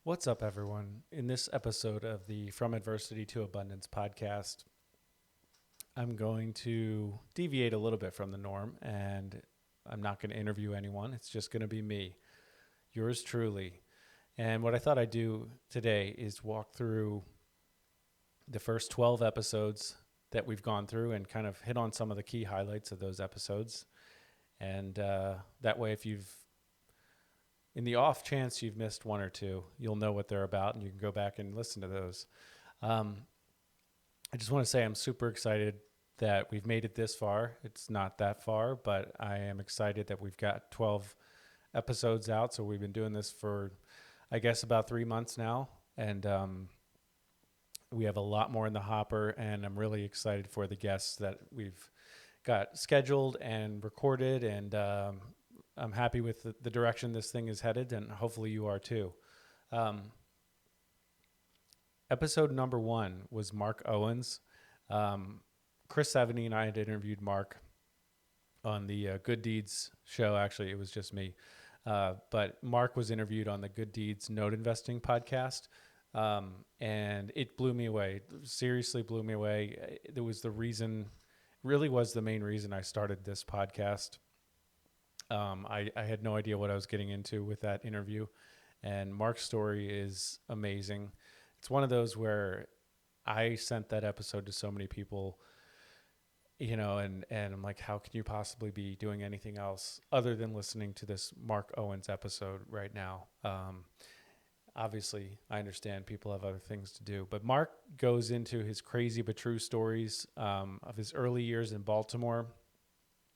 What's up, everyone? In this episode of the From Adversity to Abundance podcast, I'm going to deviate a little bit from the norm, and I'm not going to interview anyone. It's just going to be me, yours truly. And what I thought I'd do today is walk through the first 12 episodes that we've gone through and kind of hit on some of the key highlights of those episodes. And that way, if you've in the off chance you've missed one or two, you'll know what they're about and you can go back and listen to those. I just want to say I'm super excited that we've made it this far. It's not that far, but I am excited that we've got 12 episodes out. So we've been doing this for, I guess, about 3 months now. And we have a lot more in the hopper. And I'm really excited for the guests that we've got scheduled and recorded. And I'm happy with the direction this thing is headed, and hopefully you are too. Episode number 1 was Mark Owens. Chris Seveney and I had interviewed Mark on the Good Deeds show. Actually, it was just me. But Mark was interviewed on the Good Deeds Note Investing podcast. And it blew me away. It seriously blew me away. It was really was the main reason I started this podcast. I had no idea what I was getting into with that interview, and Mark's story is amazing. It's one of those where I sent that episode to so many people, and I'm like, how can you possibly be doing anything else other than listening to this Mark Owens episode right now? Obviously, I understand people have other things to do, but Mark goes into his crazy but true stories of his early years in Baltimore,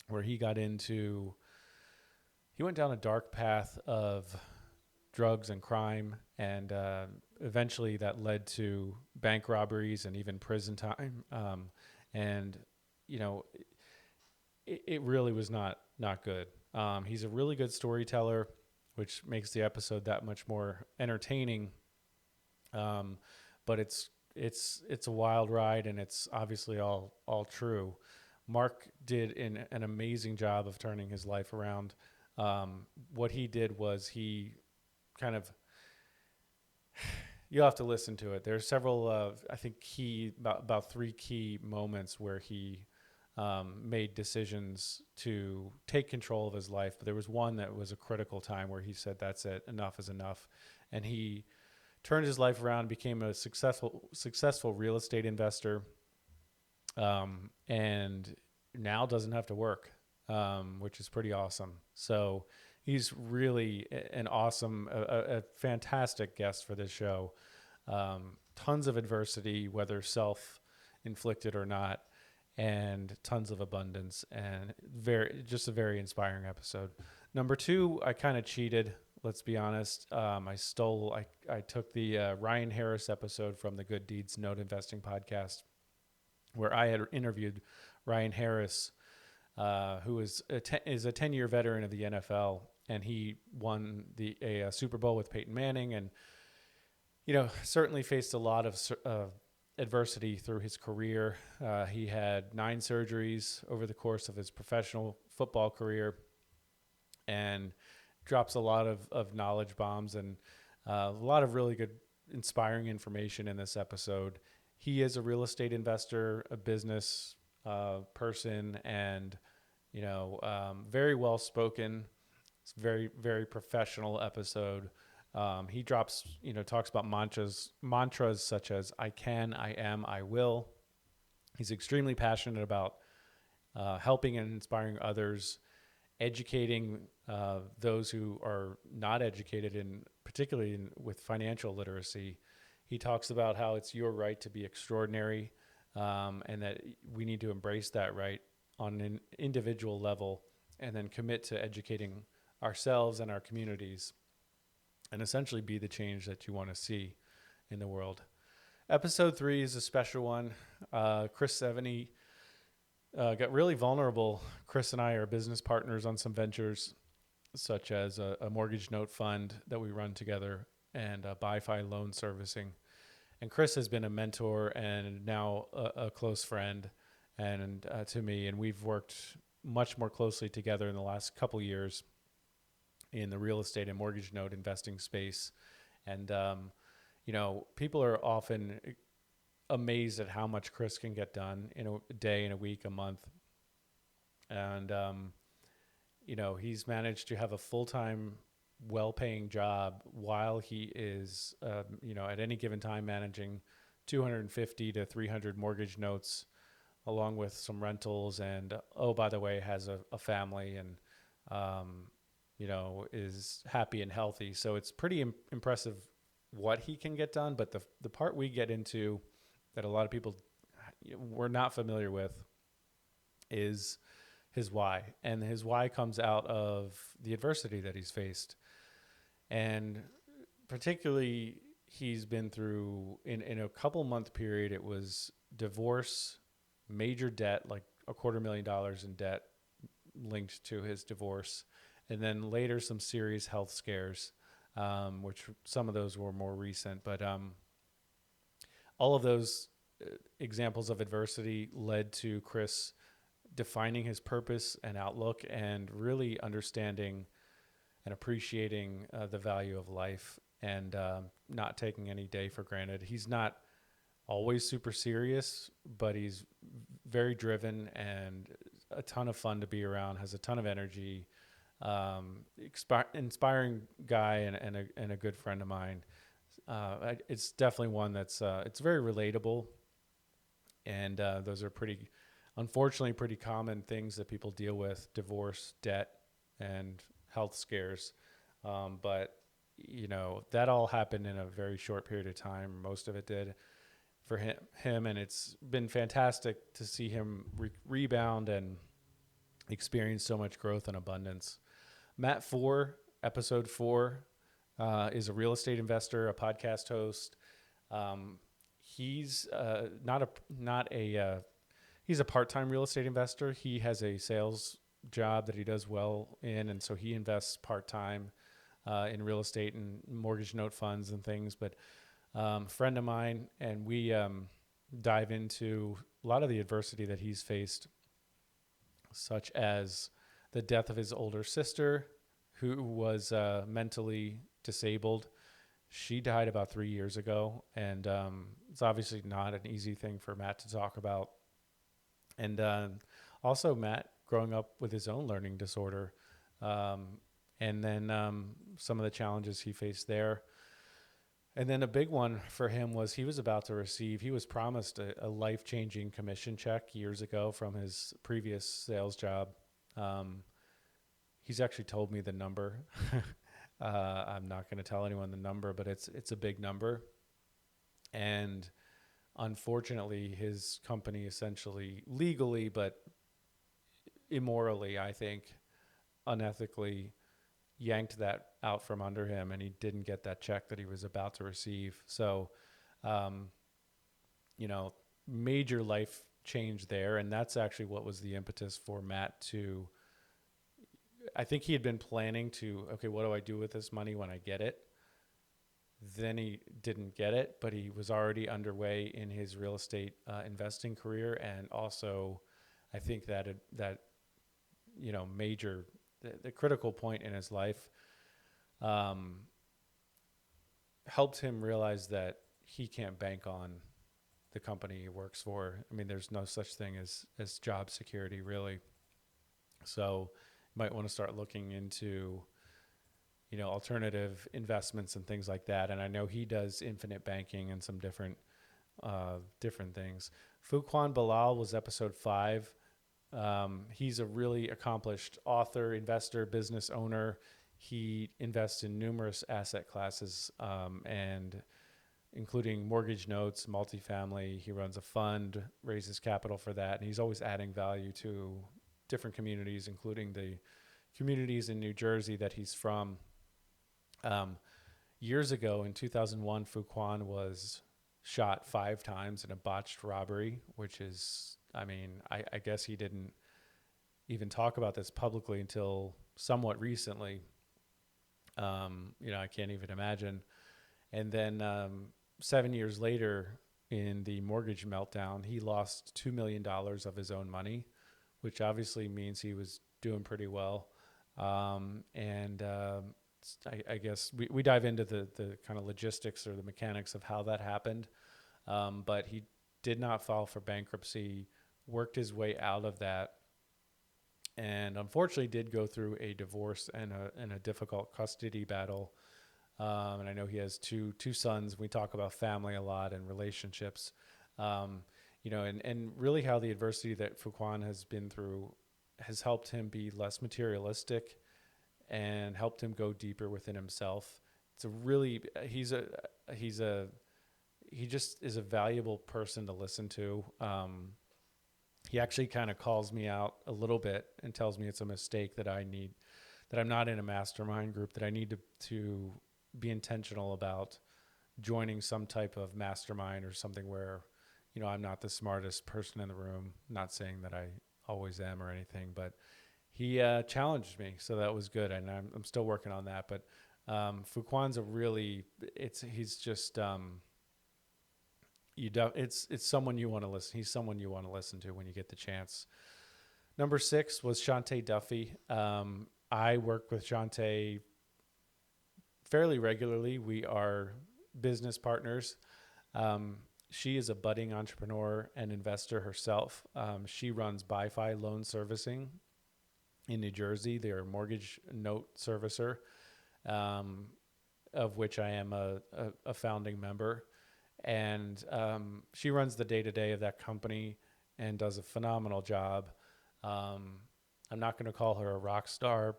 where he went down a dark path of drugs and crime, and eventually that led to bank robberies and even prison time. It really was not good. He's a really good storyteller, which makes the episode that much more entertaining. But it's a wild ride, and it's obviously all true. Mark did an amazing job of turning his life around. What he did was he kind of, you'll have to listen to it. There's several, I think about 3 key moments where he made decisions to take control of his life. But there was one that was a critical time where he said, that's it, enough is enough. And he turned his life around, became a successful real estate investor, and now doesn't have to work. Which is pretty awesome. So he's really a fantastic guest for this show. Tons of adversity, whether self-inflicted or not, and tons of abundance, and just a very inspiring episode. Number 2, I kind of cheated. Let's be honest. I took the Ryan Harris episode from the Good Deeds Note Investing podcast, where I had interviewed Ryan Harris, who is a 10-year veteran of the NFL, and he won a Super Bowl with Peyton Manning, and certainly faced a lot of adversity through his career. He had 9 surgeries over the course of his professional football career, and drops a lot of knowledge bombs and a lot of really good, inspiring information in this episode. He is a real estate investor, a business person, and very well spoken. It's a very, very professional episode. He talks about mantras such as I can, I am, I will. He's extremely passionate about helping and inspiring others, educating those who are not educated, particularly with financial literacy. He talks about how it's your right to be extraordinary, and that we need to embrace that right on an individual level, and then commit to educating ourselves and our communities, and essentially be the change that you want to see in the world. Episode 3 is a special one. Chris Seveney got really vulnerable. Chris and I are business partners on some ventures, such as a mortgage note fund that we run together, and BIFI loan servicing. And Chris has been a mentor and now a close friend and to me, and we've worked much more closely together in the last couple years in the real estate and mortgage note investing space. And, people are often amazed at how much Chris can get done in a day, in a week, a month. And, he's managed to have a full-time, well-paying job while he is, at any given time managing 250 to 300 mortgage notes, along with some rentals. And, oh, by the way, has a family and, is happy and healthy. So it's pretty impressive what he can get done. But the part we get into that a lot of people were not familiar with is his why. And his why comes out of the adversity that he's faced. And particularly, he's been through, in a couple month period, it was divorce, major debt, like $250,000 in debt linked to his divorce. And then later some serious health scares, which some of those were more recent. But all of those examples of adversity led to Chris defining his purpose and outlook and really understanding and appreciating the value of life and not taking any day for granted. He's not always super serious, but he's very driven and a ton of fun to be around, has a ton of energy, inspiring guy and a good friend of mine. It's definitely one that's it's very relatable. And those are unfortunately pretty common things that people deal with: divorce, debt, and health scares. But that all happened in a very short period of time. Most of it did for him, and it's been fantastic to see him rebound and experience so much growth and abundance. Matt Fore, episode 4, is a real estate investor, a podcast host. He's he's a part-time real estate investor. He has a sales job that he does well in, and so he invests part-time in real estate and mortgage note funds and things. But friend of mine, and we dive into a lot of the adversity that he's faced, such as the death of his older sister, who was mentally disabled. She died about 3 years ago, and it's obviously not an easy thing for Matt to talk about. And also Matt growing up with his own learning disorder, and then some of the challenges he faced there. And then a big one for him was he was promised a life-changing commission check years ago from his previous sales job. He's actually told me the number. I'm not going to tell anyone the number, but it's a big number. And unfortunately, his company essentially legally, but immorally, I think, unethically, yanked that out from under him, and he didn't get that check that he was about to receive. So, major life change there. And that's actually what was the impetus for Matt to, I think he had been planning to, okay, what do I do with this money when I get it? Then he didn't get it, but he was already underway in his real estate investing career. And also, I think that the critical point in his life helped him realize that he can't bank on the company he works for. I mean, there's no such thing as job security, really. So you might want to start looking into alternative investments and things like that. And I know he does infinite banking and some different things. Fuquan Bilal was episode 5. He's a really accomplished author, investor, business owner. He invests in numerous asset classes, and including mortgage notes, multifamily. He runs a fund, raises capital for that, and he's always adding value to different communities, including the communities in New Jersey that he's from. Years ago, in 2001, Fuquan was shot 5 times in a botched robbery, which is, I guess he didn't even talk about this publicly until somewhat recently. I can't even imagine. And then 7 years later, in the mortgage meltdown, he lost $2 million of his own money, which obviously means he was doing pretty well. I guess we dive into the kind of logistics or the mechanics of how that happened. But he did not file for bankruptcy, worked his way out of that, and unfortunately did go through a divorce and a difficult custody battle. And I know he has two sons. We talk about family a lot and relationships, and really how the adversity that Fuquan has been through has helped him be less materialistic and helped him go deeper within himself. It's a really he just is a valuable person to listen to. He actually kind of calls me out a little bit and tells me it's a mistake that I'm not in a mastermind group, that I need to be intentional about joining some type of mastermind or something where, I'm not the smartest person in the room. Not saying that I always am or anything, but he challenged me. So that was good. And I'm still working on that. But Fuquan's he's just, it's someone you want to listen. He's someone you want to listen to when you get the chance. Number 6 was Shante Duffy. I work with Shantae fairly regularly. We are business partners. She is a budding entrepreneur and investor herself. She runs BIFI loan servicing in New Jersey. They're a mortgage note servicer, of which I am a founding member. And she runs the day-to-day of that company and does a phenomenal job. I'm not going to call her a rock star,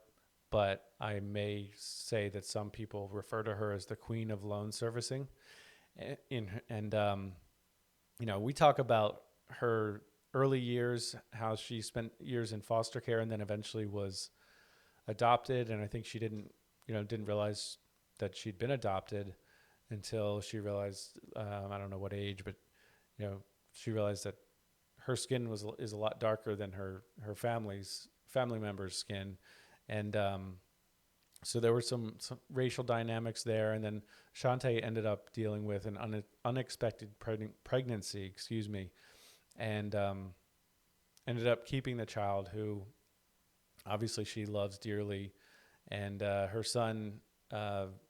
but I may say that some people refer to her as the queen of loan servicing. We talk about her early years, how she spent years in foster care and then eventually was adopted. And I think she didn't realize that she'd been adopted until she realized, I don't know what age, but she realized that her skin is a lot darker than her family members' skin, and so there were some racial dynamics there. And then Shantae ended up dealing with an unexpected pregnancy, and ended up keeping the child, who obviously she loves dearly, and her son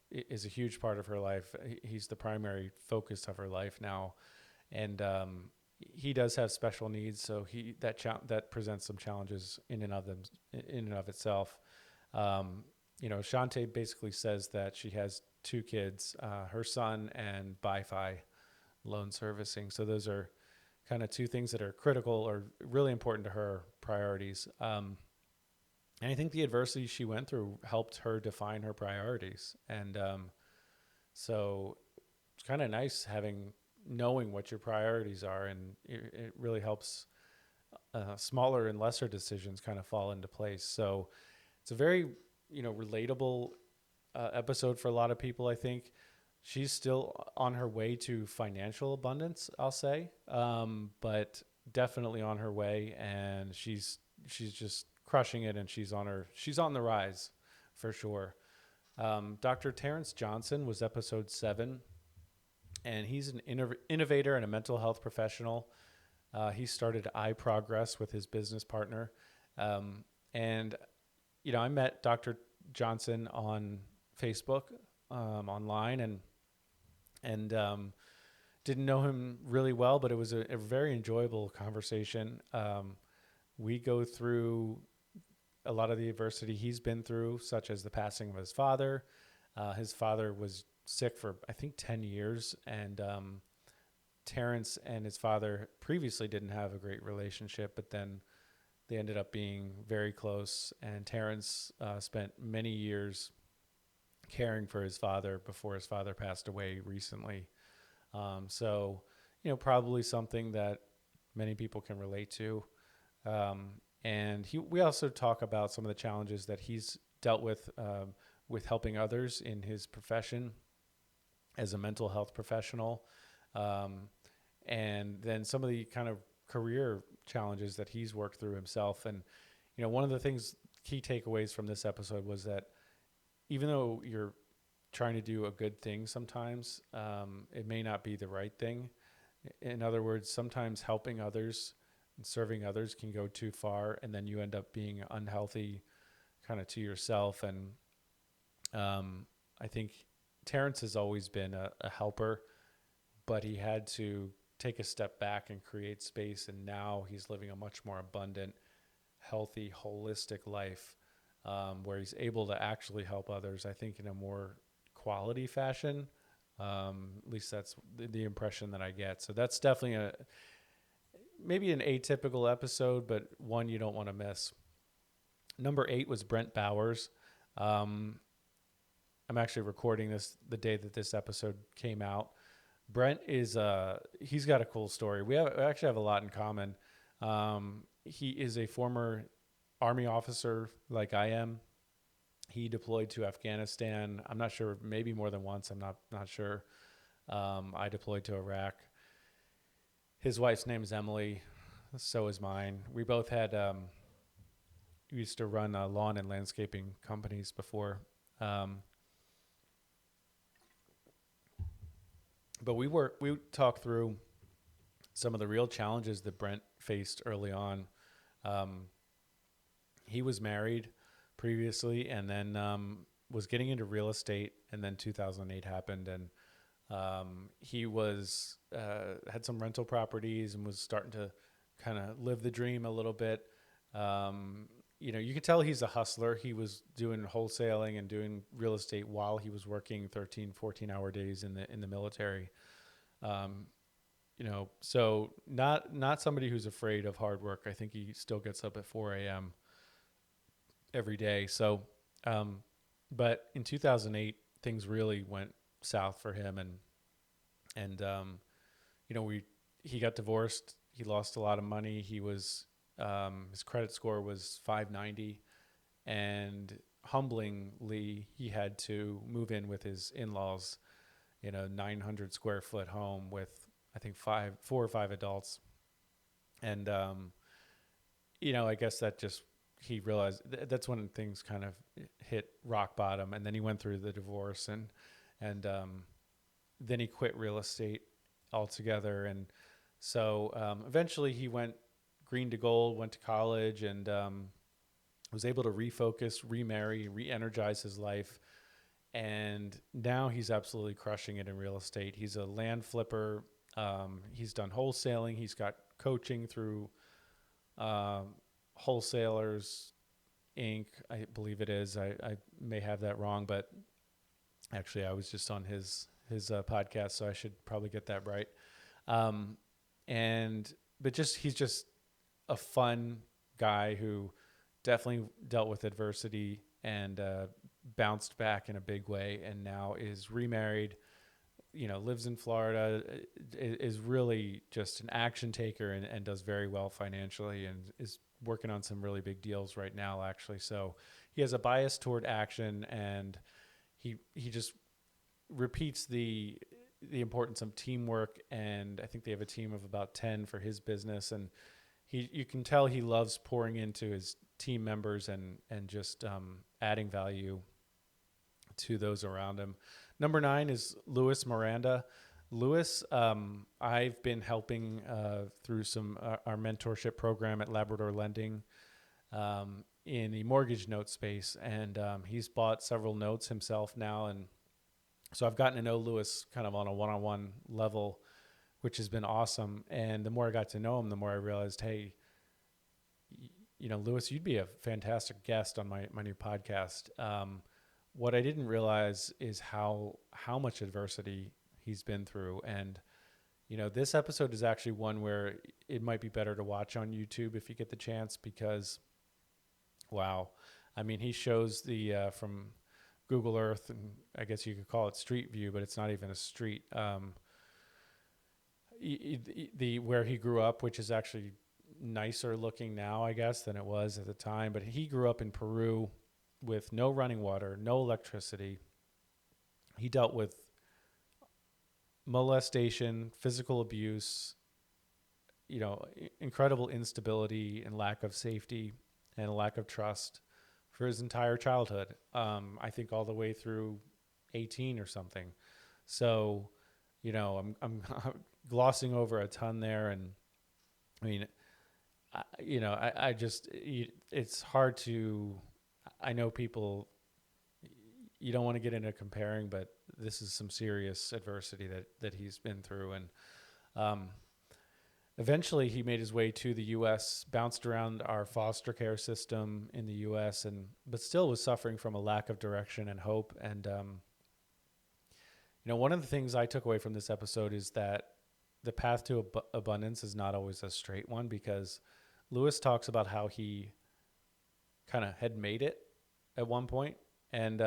is a huge part of her life. He's the primary focus of her life now, and he does have special needs, so that presents some challenges in and of itself. Shantae basically says that she has 2 kids, her son and BIFI loan servicing. So those are kind of 2 things that are critical or really important to her priorities. And I think the adversity she went through helped her define her priorities. And so it's kind of nice knowing what your priorities are, and it really helps smaller and lesser decisions kind of fall into place. So it's a very, relatable episode for a lot of people, I think. She's still on her way to financial abundance, I'll say, but definitely on her way, and she's just crushing it, and she's on the rise for sure. Dr. Terence Johnson was episode 7, and he's an innovator and a mental health professional. He started iProgress with his business partner. And I met Dr. Johnson on Facebook, online, and didn't know him really well, but it was a very enjoyable conversation. We go through a lot of the adversity he's been through, such as the passing of his father. His father was sick for, I think, 10 years, and Terrence and his father previously didn't have a great relationship, but then they ended up being very close, and Terrence spent many years caring for his father before his father passed away recently. So, probably something that many people can relate to. And we also talk about some of the challenges that he's dealt with helping others in his profession as a mental health professional. And then some of the kind of career challenges that he's worked through himself. And, one of the key takeaways from this episode was that even though you're trying to do a good thing sometimes, it may not be the right thing. In other words, sometimes helping others and serving others can go too far, and then you end up being unhealthy kind of to yourself. And I think Terrence has always been a helper, but he had to take a step back and create space. And now he's living a much more abundant, healthy, holistic life, where he's able to actually help others, I think, in a more quality fashion. At least that's the impression that I get. So that's definitely maybe an atypical episode, but one you don't want to miss. Number 8 was Brent Bowers. Um, I'm actually recording this the day that this episode came out. Brent is he's got a cool story. We actually have a lot in common. He is a former Army officer like I am. He deployed to Afghanistan. I'm not sure, maybe more than once. I'm not sure. I deployed to Iraq. His wife's name is Emily. So is mine. We both had we used to run lawn and landscaping companies before. But we talked through some of the real challenges that Brent faced early on. He was married previously, and then was getting into real estate, and then 2008 happened, and he was had some rental properties and was starting to kind of live the dream a little bit. You could tell he's a hustler. He was doing wholesaling and doing real estate while he was working 13, 14-hour days in the military. So not somebody who's afraid of hard work. I think he still gets up at 4 a.m. every day. So, but in 2008, things really went south for him, and he got divorced. He lost a lot of money. He was his credit score was 590, and humblingly, he had to move in with his in-laws in a 900 square foot home with, I think, 4 or 5 adults. And, I guess that just, he realized that's when things kind of hit rock bottom. And then he went through the divorce, and then he quit real estate altogether. And so eventually he went green to gold, went to college, and was able to refocus, remarry, re-energize his life. And now he's absolutely crushing it in real estate. He's a land flipper. He's done wholesaling. He's got coaching through Wholesalers Inc., I believe it is. I may have that wrong, but actually I was just on his podcast, so I should probably get that right. He's just a fun guy who definitely dealt with adversity and bounced back in a big way, and now is remarried, lives in Florida, is really just an action taker, and does very well financially, and is working on some really big deals right now, actually. So he has a bias toward action, and he just repeats the importance of teamwork. And I think they have a team of about 10 for his business, and you can tell he loves pouring into his team members and just adding value to those around him. Number 9 is Lewis Miranda. Lewis, I've been helping through our mentorship program at Labrador Lending in the mortgage note space, and he's bought several notes himself now, and so I've gotten to know Lewis kind of on a one-on-one level, which has been awesome. And the more I got to know him, the more I realized, hey, Lewis, you'd be a fantastic guest on my new podcast. What I didn't realize is how much adversity he's been through. And, this episode is actually one where it might be better to watch on YouTube if you get the chance, because, wow. I mean, he shows the, from Google Earth, and I guess you could call it street view, but it's not even a street. Where he grew up, which is actually nicer looking now, I guess, than it was at the time. But he grew up in Peru with no running water, no electricity. He dealt with molestation, physical abuse, incredible instability and lack of safety and a lack of trust for his entire childhood. I think all the way through 18 or something. So, I'm glossing over a ton there. And I mean, I just, it's hard to, I know people, you don't want to get into comparing, but this is some serious adversity that he's been through. And um, eventually he made his way to the U.S., bounced around our foster care system in the U.S., but still was suffering from a lack of direction and hope. And one of the things I took away from this episode is that the path to abundance is not always a straight one, because Lewis talks about how he kind of had made it at one point and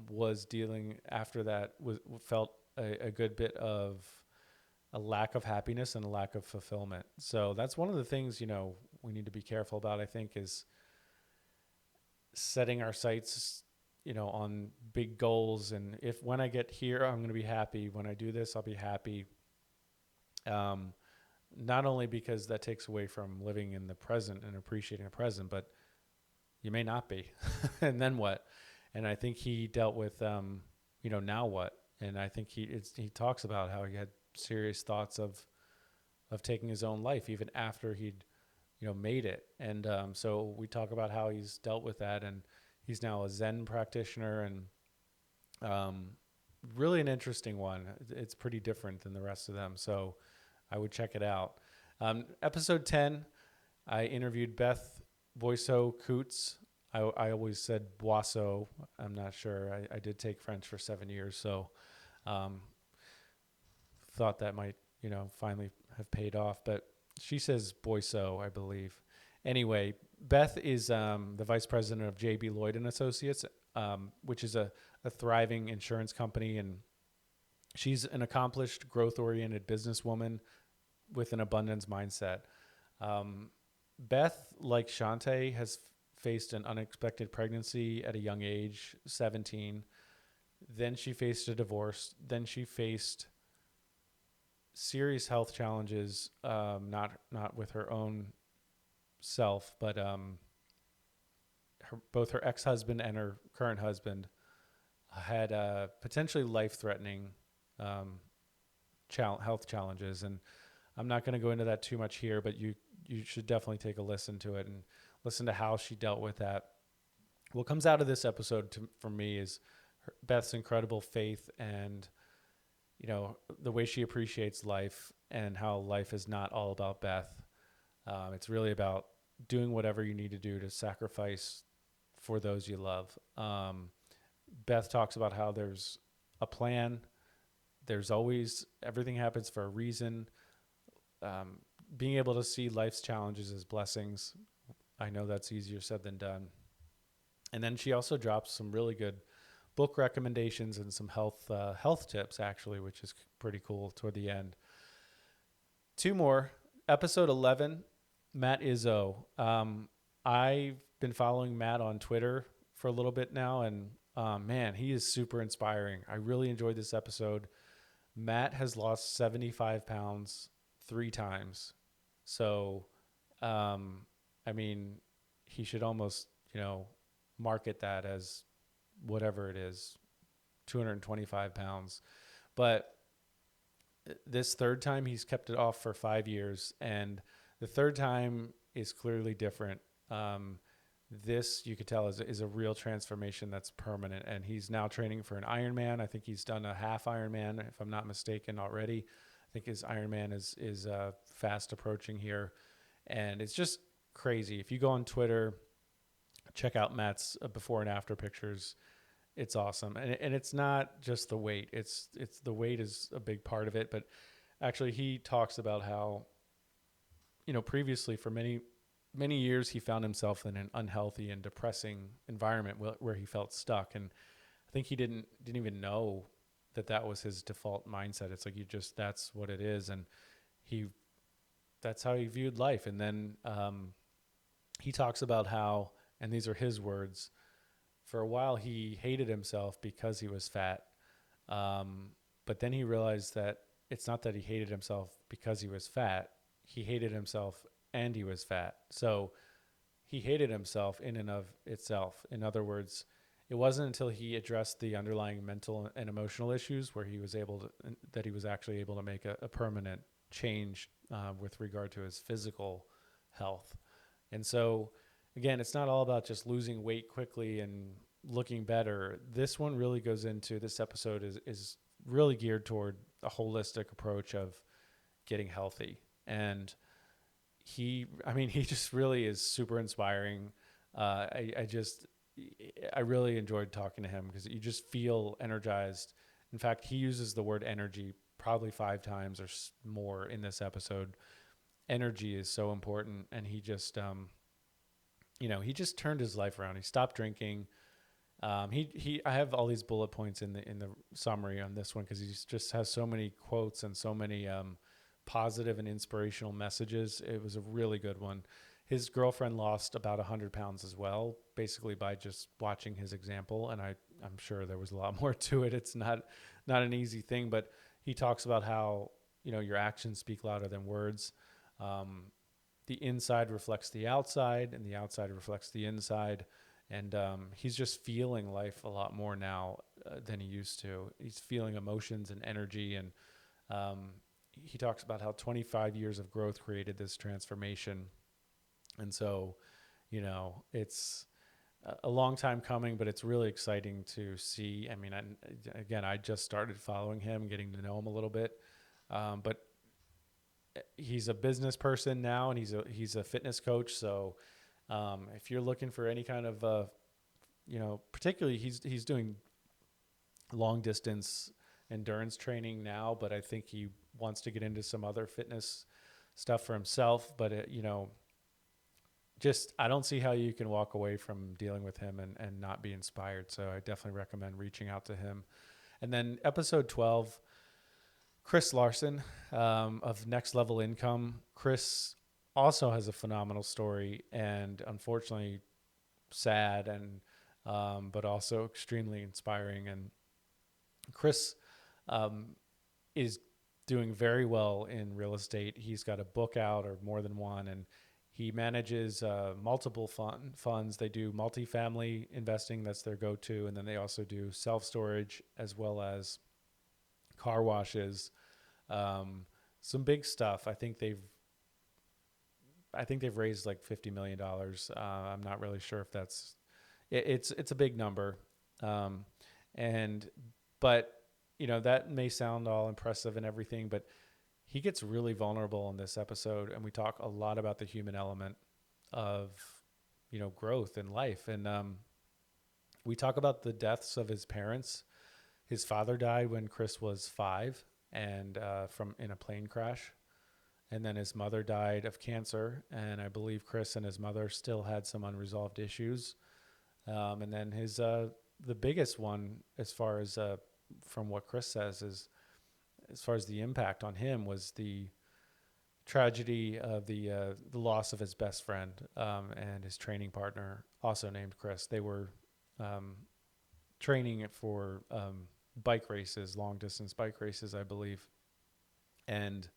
was dealing after that, felt a good bit of a lack of happiness and a lack of fulfillment. So that's one of the things, we need to be careful about, I think, is setting our sights, on big goals. And when I get here, I'm going to be happy. When I do this, I'll be happy. Not only because that takes away from living in the present and appreciating the present, but you may not be. And then what? And I think he dealt with, now what? And I think he talks about how he had serious thoughts of taking his own life, even after he'd, made it. And so we talk about how he's dealt with that, and he's now a Zen practitioner, and really an interesting one. It's pretty different than the rest of them. So I would check it out. Episode 10, I interviewed Beth Voiso Coots. I always said Boiso. I'm not sure. I did take French for 7 years, so thought that might, finally have paid off. But she says Boiso, I believe. Anyway, Beth is the vice president of J.B. Lloyd and Associates, which is a thriving insurance company, and she's an accomplished, growth-oriented businesswoman with an abundance mindset. Beth, like Shantae, has faced an unexpected pregnancy at a young age, 17. Then she faced a divorce. Then she faced serious health challenges, not with her own self, but both her ex-husband and her current husband had potentially life-threatening health challenges. And I'm not going to go into that too much here, but you should definitely take a listen to it and listen to how she dealt with that. What comes out of this episode for me is Beth's incredible faith and, the way she appreciates life, and how life is not all about Beth. It's really about doing whatever you need to do to sacrifice for those you love. Beth talks about how there's a plan. There's always, everything happens for a reason. Being able to see life's challenges as blessings. I know that's easier said than done. And then she also drops some really good book recommendations and some health tips, actually, which is pretty cool toward the end. Two more. Episode 11, Matt Izzo. I've been following Matt on Twitter for a little bit now, and man, he is super inspiring. I really enjoyed this episode. Matt has lost 75 pounds 3 times. So, he should almost, market that as whatever it is, 225 pounds. But this third time, he's kept it off for 5 years. And the third time is clearly different. This, you could tell, is a real transformation that's permanent. And he's now training for an Ironman. I think he's done a half Ironman, if I'm not mistaken, already. I think his Ironman is fast approaching here. And it's just crazy. If you go on Twitter, check out Matt's before and after pictures. It's awesome. And it's not just the weight. It's the weight is a big part of it. But actually, he talks about how, previously for many years, he found himself in an unhealthy and depressing environment where he felt stuck. And I think he didn't even know that was his default mindset. It's like, that's what it is. And that's how he viewed life. And then he talks about how, and these are his words, for a while he hated himself because he was fat. But then he realized that it's not that he hated himself because he was fat. He hated himself and he was fat. So he hated himself in and of itself. In other words, it wasn't until he addressed the underlying mental and emotional issues where he was actually able to make a permanent change with regard to his physical health. And so, again, it's not all about just losing weight quickly and looking better. This one really goes into, this episode is really geared toward a holistic approach of getting healthy. And he just really is super inspiring. I really enjoyed talking to him because you just feel energized. In fact, he uses the word energy probably 5 times or more in this episode. Energy is so important. And he just, he just turned his life around. He stopped drinking. I have all these bullet points in the summary on this one because he just has so many quotes and so many positive and inspirational messages. It was a really good one. His girlfriend lost about 100 pounds as well, basically by just watching his example. And I'm sure there was a lot more to it. It's not an easy thing, but he talks about how, your actions speak louder than words. The inside reflects the outside and the outside reflects the inside. And he's just feeling life a lot more now than he used to. He's feeling emotions and energy. And he talks about how 25 years of growth created this transformation. And so, it's a long time coming, but it's really exciting to see. I mean, I just started following him, getting to know him a little bit. But he's a business person now, and he's a fitness coach. So if you're looking for any kind of, particularly he's doing long distance endurance training now, but I think he wants to get into some other fitness stuff for himself. But I don't see how you can walk away from dealing with him and not be inspired. So I definitely recommend reaching out to him. And then episode 12, Chris Larson of Next Level Income. Chris also has a phenomenal story, and unfortunately sad, and but also extremely inspiring. And Chris is doing very well in real estate. He's got a book out, or more than one, and he manages multiple funds. They do multifamily investing. That's their go-to. And then they also do self-storage as well as car washes. Some big stuff. I think they've raised like $50 million. I'm not really sure if it's a big number. But that may sound all impressive and everything, but he gets really vulnerable in this episode, and we talk a lot about the human element of, growth in life. And we talk about the deaths of his parents. His father died when Chris was 5 and in a plane crash. And then his mother died of cancer. And I believe Chris and his mother still had some unresolved issues. And then the biggest one, as far as from what Chris says, is as far as the impact on him, was the tragedy of the loss of his best friend and his training partner, also named Chris. They were training for bike races, long distance bike races, I believe, and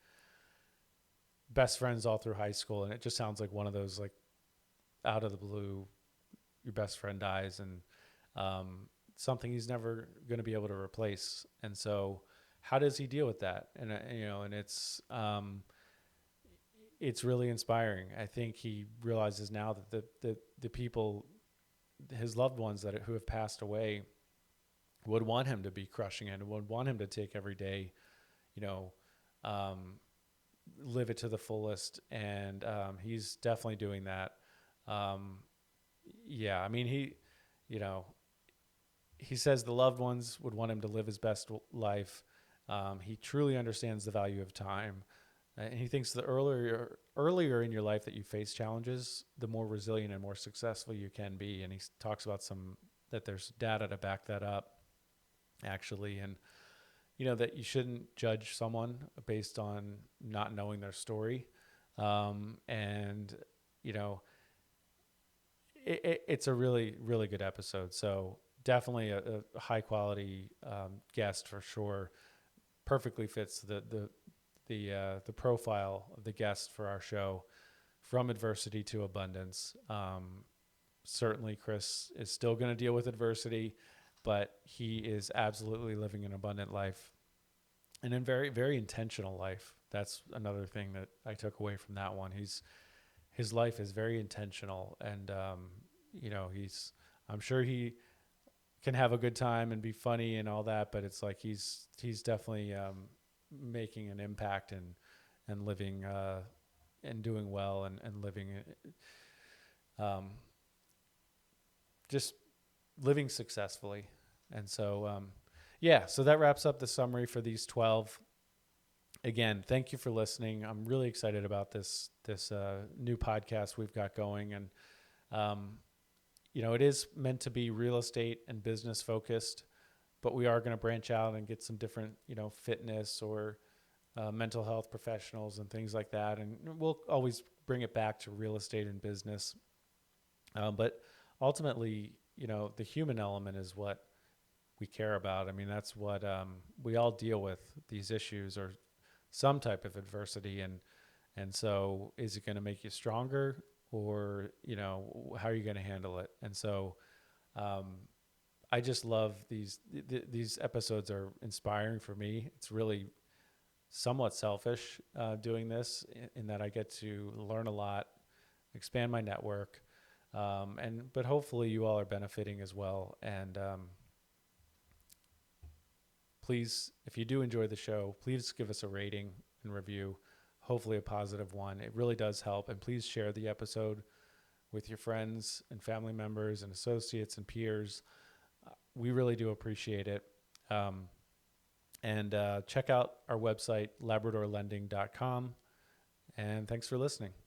best friends all through high school. And it just sounds like one of those, like, out of the blue, your best friend dies, and something he's never going to be able to replace. And so how does he deal with that? And and it's really inspiring. I think he realizes now that the people, his loved ones who have passed away, would want him to be crushing it, and would want him to take every day, live it to the fullest. And he's definitely doing that. He says the loved ones would want him to live his best life. He truly understands the value of time. And he thinks the earlier in your life that you face challenges, the more resilient and more successful you can be. And he talks about that there's data to back that up, actually. And, that you shouldn't judge someone based on not knowing their story. It's a really, really good episode. So definitely a high quality guest for sure. Perfectly fits the profile of the guest for our show, from adversity to abundance. Certainly Chris is still going to deal with adversity, but he is absolutely living an abundant life, and a very, very intentional life. That's another thing that I took away from that one. His life is very intentional, and I'm sure he can have a good time and be funny and all that, but it's like he's definitely making an impact and living and doing well and living just living successfully. And so so that wraps up the summary for these 12. Again, thank you for listening. I'm really excited about this new podcast we've got going, and it is meant to be real estate and business focused, but we are going to branch out and get some different, fitness or mental health professionals and things like that. And we'll always bring it back to real estate and business. But ultimately, the human element is what we care about. I mean, that's what we all deal with, these issues or some type of adversity. And so is it going to make you stronger, or, how are you going to handle it? And so I just love these episodes are inspiring for me. It's really somewhat selfish doing this in that I get to learn a lot, expand my network, but hopefully you all are benefiting as well. And please, if you do enjoy the show, please give us a rating and review, hopefully a positive one. It really does help. And please share the episode with your friends and family members and associates and peers. We really do appreciate it. And check out our website, labradorlending.com. And thanks for listening.